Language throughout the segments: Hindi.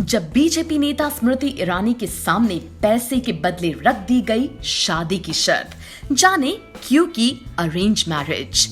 जब बीजेपी नेता स्मृति ईरानी के सामने पैसे के बदले रख दी गई शादी की शर्त, जाने क्यों की अरेंज मैरिज।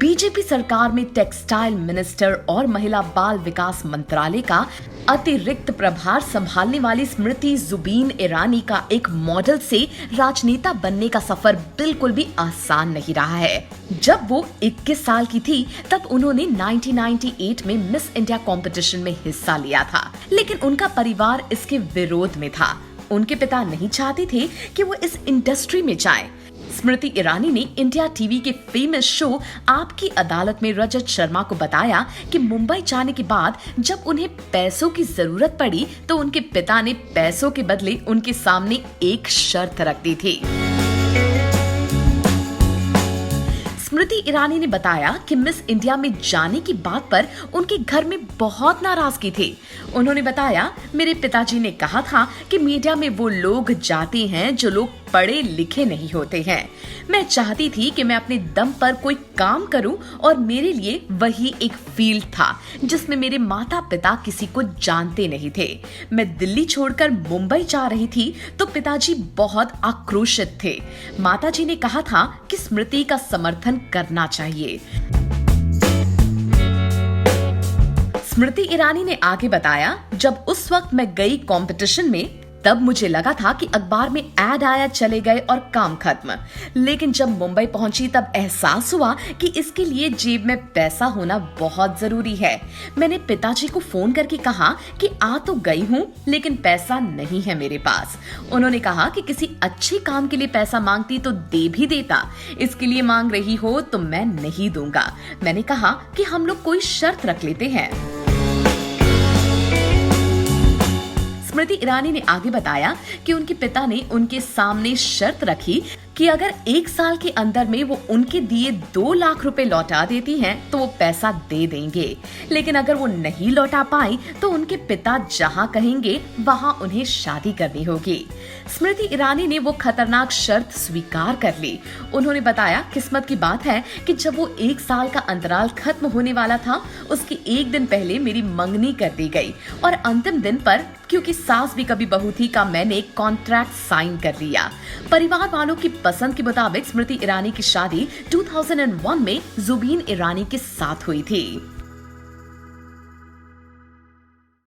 बीजेपी सरकार में टेक्सटाइल मिनिस्टर और महिला बाल विकास मंत्रालय का अतिरिक्त प्रभार संभालने वाली स्मृति जुबीन ईरानी का एक मॉडल से राजनेता बनने का सफर बिल्कुल भी आसान नहीं रहा है। जब वो 21 साल की थी तब उन्होंने 1998 में मिस इंडिया कंपटीशन में हिस्सा लिया था, लेकिन उनका परिवार इसके विरोध में था। उनके पिता नहीं चाहते थे कि वो इस इंडस्ट्री में जाएं। स्मृति ईरानी ने इंडिया टीवी के फेमस शो आपकी अदालत में रजत शर्मा को बताया कि मुंबई जाने के बाद जब उन्हें पैसों की जरूरत पड़ी तो उनके पिता ने पैसों के बदले उनके सामने एक शर्त रख दी थी। स्मृति ईरानी ने बताया कि मिस इंडिया में जाने की बात पर उनके घर में बहुत नाराजगी थी। उन्होंने बताया, मेरे पिताजी ने कहा था कि मीडिया में वो लोग जाते हैं जो लोग पढ़े लिखे नहीं होते हैं। मैं चाहती थी कि मैं अपने दम पर कोई काम करूं और मेरे लिए वही एक फील्ड था जिसमें मेरे माता पिता किसी को जानते नहीं थे। मैं दिल्ली छोड़कर मुंबई जा रही थी तो पिताजी बहुत आक्रोशित थे। माताजी ने कहा था कि स्मृति का समर्थन करना चाहिए। स्मृति ईरानी ने आगे बताया, जब उस वक्त मैं गई कंपटीशन में तब मुझे लगा था कि अखबार में ऐड आया, चले गए और काम खत्म। लेकिन जब मुंबई पहुंची तब एहसास हुआ कि इसके लिए जेब में पैसा होना बहुत जरूरी है। मैंने पिताजी को फोन करके कहा कि आ तो गई हूं लेकिन पैसा नहीं है मेरे पास। उन्होंने कहा कि किसी अच्छे काम के लिए पैसा मांगती तो दे भी देता, इसके लिए मांग रही हो तो मैं नहीं दूंगा। मैंने कहा कि हम लोग कोई शर्त रख लेते हैं। स्मृति ईरानी ने आगे बताया कि उनके पिता ने उनके सामने शर्त रखी कि अगर 1 साल के अंदर में वो उनके दिए 2 लाख रुपए लौटा देती हैं तो वो पैसा दे देंगे, लेकिन अगर वो नहीं लौटा पाई तो उनके पिता जहां कहेंगे वहां उन्हें शादी करनी होगी। स्मृति ईरानी ने वो खतरनाक शर्त स्वीकार कर ली। उन्होंने बताया, किस्मत की बात है कि जब वो 1 साल का अंतराल खत्म होने वाला था उसके 1 दिन पहले मेरी मंगनी कर दी गई और अंतिम दिन पर, क्योंकि सास भी कभी बहू थी, का मैंने कॉन्ट्रैक्ट साइन कर लिया। परिवार वालों की पसंद के मुताबिक स्मृति ईरानी की शादी 2001 में जुबीन ईरानी के साथ हुई थी।